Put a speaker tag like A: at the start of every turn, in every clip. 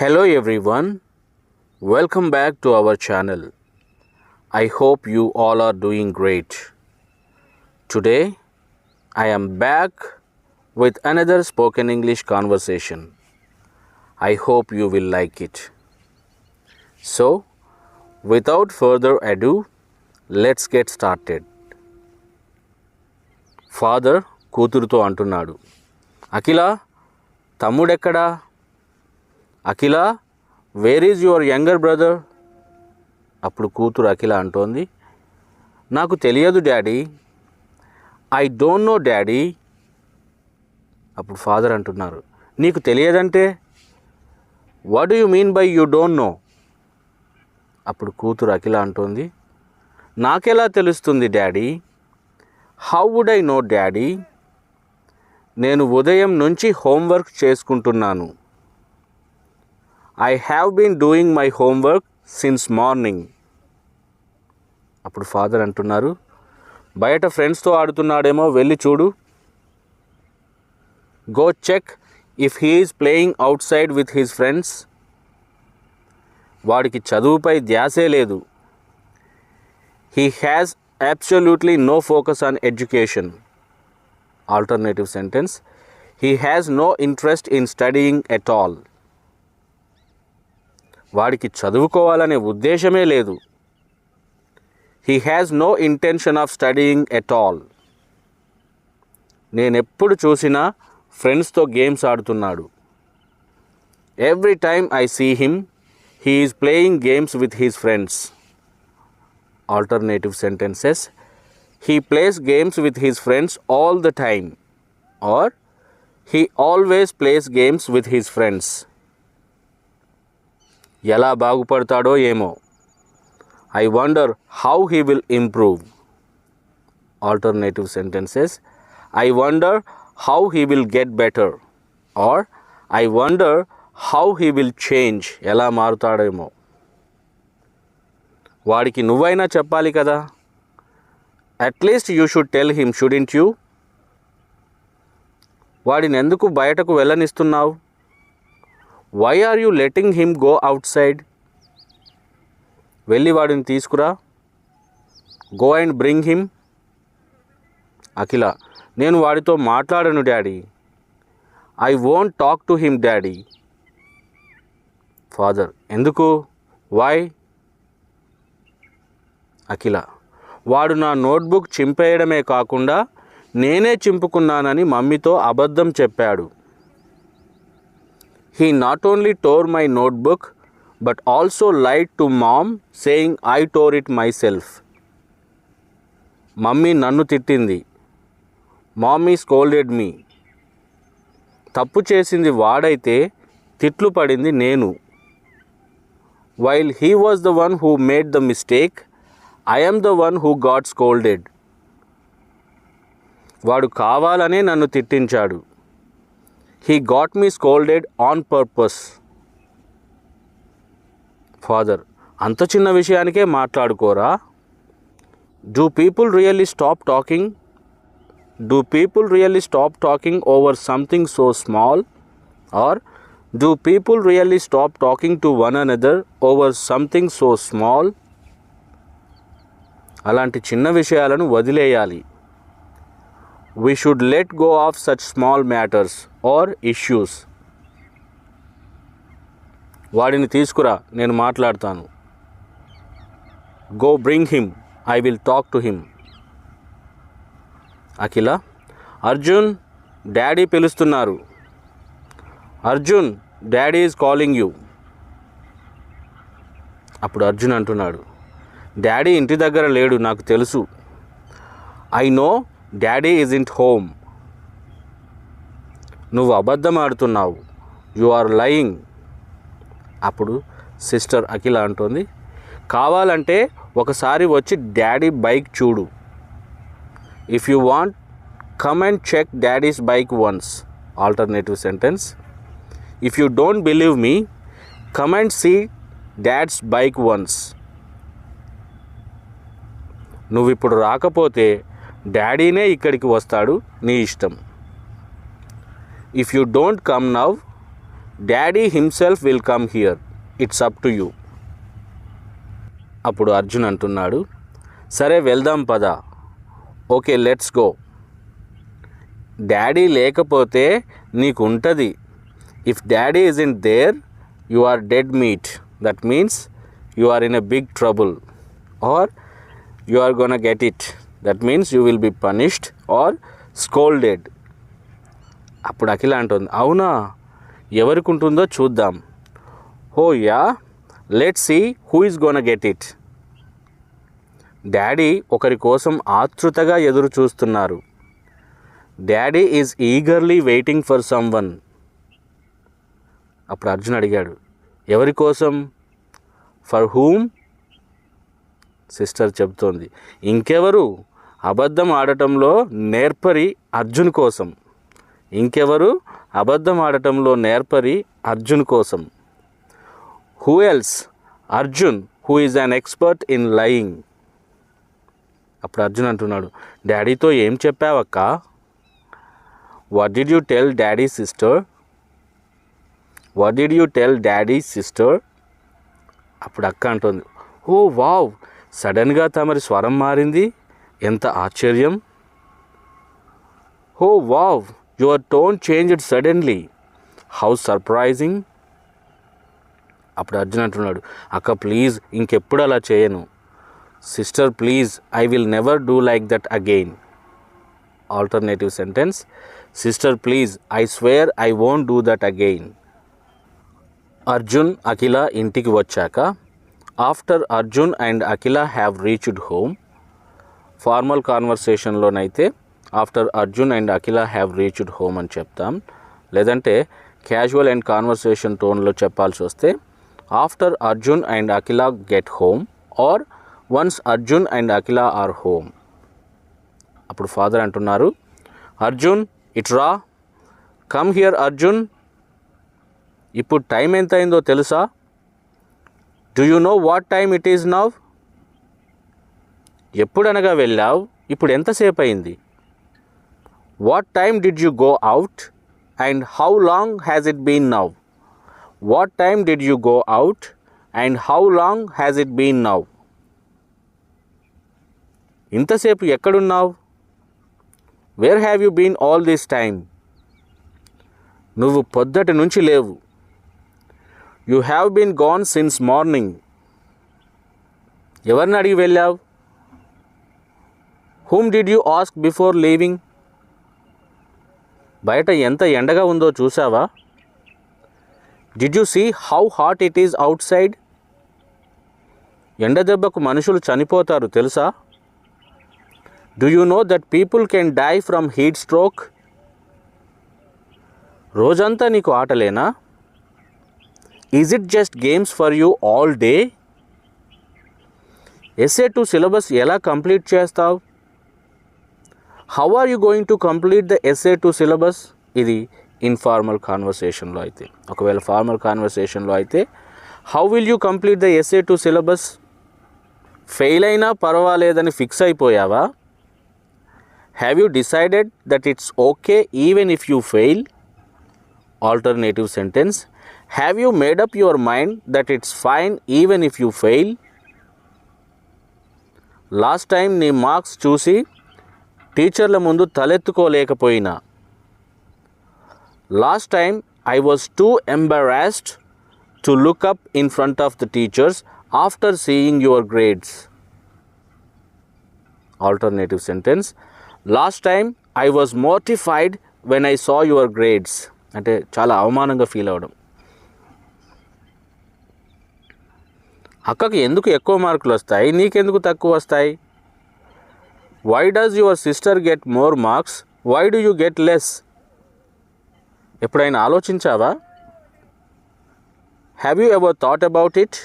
A: Hello everyone, welcome back to our channel. I hope you all are doing great. Today I am back with another spoken English conversation. I hope you will like it. So, without further ado, let's get started. Father కూతురుతో అంటున్నాడు, అఖిల తమ్ముడెక్కడా? Akhila, where is your younger brother? అప్పుడు కూతురు అఖిల అంటోంది, నాకు తెలియదు daddy. I don't know daddy. అప్పుడు father అంటున్నారు, నీకు తెలియదంటే? What do you mean by you don't know? అప్పుడు కూతురు అఖిల అంటోంది, నాకెలా తెలుస్తుంది daddy? How would I know daddy? నేను ఉదయం నుంచి హోంవర్క్ చేసుకుంటున్నాను. I have been doing my homework since morning. అప్పుడు ఫాదర్ అంటున్నారు, బయట ఫ్రెండ్స్తో ఆడుతున్నాడేమో, వెళ్ళి చూడు. Go check if he is playing outside with his friends. వాడికి చదువుపై ధ్యాసే లేదు. He has absolutely no focus on education. Alternative sentence, he has no interest in studying at all. వాడికి చదువుకోవాలనే ఉద్దేశమే లేదు. He has no intention of studying at all. నేనెప్పుడు చూసినా ఫ్రెండ్స్తో గేమ్స్ ఆడుతున్నాడు. Every time I see him, he is playing games with his friends. Alternative sentences, he plays games with his friends all the time, or he always plays games with his friends. ఎలా బాగుపడతాడో ఏమో. I wonder how he will improve. Alternative sentences, I wonder how he will get better, or I wonder how he will change. ఎలా మారుతాడేమో. వాడికి నువ్వైనా చెప్పాలి కదా. At least you should tell him, shouldn't you? వాడిని ఎందుకు బయటకు వెళ్ళనిస్తున్నావు? Why are you letting him go outside? వెళ్ళి వాడిని తీసుకురా. Go and bring him. Akhila, నేను వాడితో మాట్లాడను daddy. I won't talk to him daddy. Father, ఎందుకు? వై? అఖిల, వాడు నా నోట్బుక్ చింపేయడమే కాకుండా నేనే చింపుకున్నానని మమ్మీతో అబద్ధం చెప్పాడు. He not only tore my notebook but also lied to mom saying I tore it myself. Mummy నన్ను తిట్టింది. Mommy scolded me. తప్పు చేసింది వాడైతే తిట్లు పడింది నేను. While he was the one who made the mistake, I am the one who got scolded. వాడు కావాలనే నన్ను తిట్టించాడు. He got me scolded on purpose. Father, అంత చిన్న విషయానికే మాట్లాడుకోరా? Do people really stop talking? Do people really stop talking over something so small? Or do people really stop talking to one another over something so small? అలాంటి చిన్న విషయాలను వదిలేయాలి. We should let go of such small matters or issues. వాడిని తీసుకురా, నేను మాట్లాడతాను. Go bring him, I will talk to him. Akhila, Arjun, daddy పిలుస్తున్నారు. Arjun, daddy is calling you. అప్పుడు అర్జున్ అంటున్నాడు, డాడీ ఇంటి దగ్గర లేడు, నాకు తెలుసు. I know daddy isn't home. నువ్వు అబద్ధం ఆడుతున్నావు. You are lying. అప్పుడు సిస్టర్ అఖిల అంటోంది, కావాలంటే ఒకసారి వచ్చి డాడీ బైక్ చూడు. If you want, come and check daddy's bike once. Alternative sentence, if you don't believe me, come and see dad's bike once. నువ్వు ఇప్పుడు రాకపోతే డాడీనే ఇక్కడికి వస్తాడు, నీ ఇష్టం. If you don't come now, daddy himself will come here, it's up to you. అప్పుడు అర్జున్ అంటున్నాడు, సరే వెళ్దాం పద. Okay let's go. డాడీ లేకపోతే నీకు ఉంటుంది. If daddy isn't there you are dead meat. That means you are in a big trouble or you are gonna get it. That means you will be punished or scolded. అప్పుడు అఖిల అంటుంది, అవునా, ఎవరికి ఉంటుందో చూద్దాం. Oh yeah, let's see who is gonna get it. Daddy ఒకరి కోసం ఆతృతగా ఎదురు చూస్తున్నారు. Daddy is eagerly waiting for someone. అప్పుడు అర్జున్ అడిగాడు, ఎవరి కోసం? For whom? సిస్టర్ చెప్తోంది, ఇంకెవరు, అబద్ధం ఆడటంలో నేర్పరి అర్జున్ కోసం. ఇంకెవరు, అబద్ధం ఆడటంలో నేర్పరి అర్జున్ కోసం. Who else? Arjun, who is an expert in lying. అప్పుడు అర్జున్ అంటున్నాడు, డాడీతో ఏం చెప్పావక్క? What did you tell daddy sister? What did you tell daddy sister? అప్పుడు అక్క అంటుంది, ఓ వావ్, సడన్గా తమరి స్వరం మారింది, ఎంత ఆశ్చర్యం. Oh wow, your tone changed suddenly, how surprising. అప్పుడు అర్జున్ అంటున్నాడు, అక్క ప్లీజ్ ఇంకెప్పుడు అలా చేయను. Sister please, I will never do like that again. Alternative sentence, sister please, I swear I won't do that again. Arjun Akhila ఇంటికి వచ్చాక, after Arjun and Akhila have reached home. Formal కాన్వర్సేషన్లోనైతే after Arjun and Akhila have reached home అని చెప్తాం. లేదంటే casual and conversation టోన్లో చెప్పాల్సి వస్తే after Arjun and Akhila get home or once Arjun and Akhila are home. అప్పుడు ఫాదర్ అంటున్నారు, అర్జున్ ఇట్రా, కమ్ హియర్ అర్జున్. ఇప్పుడు టైం ఎంత అయిందో తెలుసా? Do you know what time it is now? ఎప్పుడనగా వెళ్ళావు, ఇప్పుడు ఎంతసేపు అయింది? What time did you go out and how long has it been now? What time did you go out and how long has it been now? ఇంతసేపు ఎక్కడున్నావు? Where have you been all this time? నువ్వు పొద్దటి నుంచి లేవు. You have been gone since morning. ఎవరిని అడిగి వెళ్ళావు? Whom did you ask before leaving? బయట ఎంత ఎండగా ఉందో చూసావా? Did you see how hot it is outside? ఎండ దెబ్బకు మనుషులు చనిపోతారు తెలుసా? Do you know that people can die from heat stroke? రోజంతా నీకు ఆటలేనా? Is it just games for you all day? SA two syllabus ఎలా కంప్లీట్ చేస్తావు? How are you going to complete the SA two syllabus? ఇది informal కాన్వర్సేషన్లో అయితే. ఒకవేళ formal కాన్వర్సేషన్లో అయితే how will you complete the SA two syllabus? Fail అయినా పర్వాలేదని ఫిక్స్ అయిపోయావా? Have you decided that it's okay even if you fail? Alternative sentence, have you made up your mind that it's fine even if you fail? Last time నీ marks చూసి టీచర్ల ముందు తలెత్తుకోలేకపోయినా. Last time I was too embarrassed to look up in front of the teachers after seeing your grades. Alternative sentence, last time I was mortified when I saw your grades. అంటే చాలా అవమానంగా feel అవ్వడం. అక్కకి ఎందుకు ఎక్కువ మార్కులు వస్తాయి, నీకెందుకు తక్కువ వస్తాయి? Why does your sister get more marks, why do you get less? ఎప్పుడైనా ఆలోచించావా? Have you ever thought about it?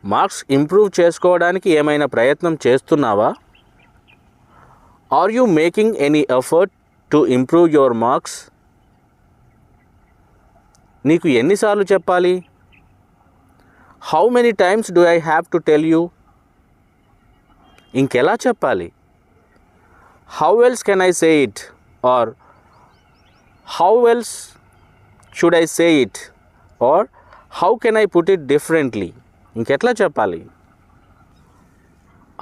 A: Marks improve చేసుకోవడానికి ఏమైనా ప్రయత్నం చేస్తున్నావా? Are you making any effort to improve your marks? నీకు ఎన్నిసార్లు చెప్పాలి? How many times do I have to tell you? ఇంకెలా చెప్పాలి? How else can I say it? Or how else should I say it or how can I put it differently? ఇంకెట్లా చెప్పాలి?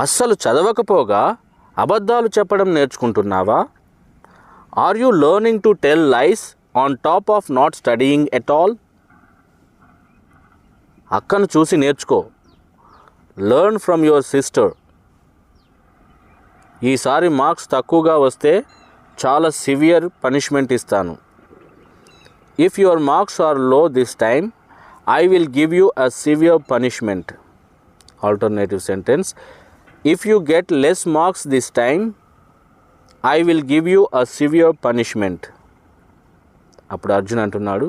A: అస్సలు చదవకపోగా అబద్ధాలు చెప్పడం నేర్చుకుంటున్నావా? Are you learning to tell lies on top of not studying at all? అక్కను చూసి నేర్చుకో. Learn from your sister. ఈసారి మార్క్స్ తక్కువగా వస్తే చాలా సివియర్ పనిష్మెంట్ ఇస్తాను. If your marks are low this time I will give you a severe punishment. Alternative sentence, if you get less marks this time I will give you a severe punishment. అప్పుడు అర్జున్ అంటున్నాడు,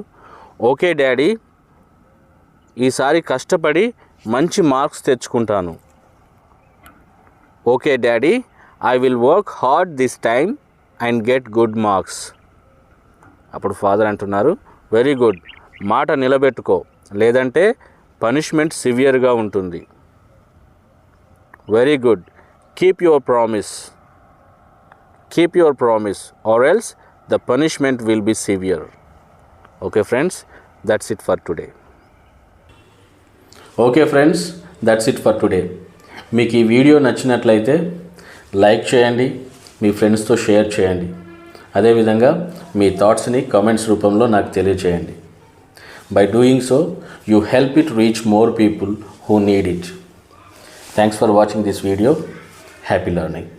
A: okay daddy, ఈసారి కష్టపడి మంచి marks తెచ్చుకుంటాను. Okay daddy, I will work hard this time and get good marks. అప్పుడు father అంటున్నారు, very good, మాట నిలబెట్టుకో, లేదంటే పనిష్మెంట్ సివియర్గా ఉంటుంది. Very good, keep your promise. Keep your promise or else the punishment will be severe. Okay friends, that's it for today. Okay friends, that's it for today. మీకు ఈ video నచ్చినట్లయితే like చేయండి, మీ ఫ్రెండ్స్తో share చేయండి. అదేవిధంగా మీ థాట్స్ని comments రూపంలో నాకు తెలియచేయండి. By doing so you help it reach more people who need it. Thanks for watching this video. Happy learning.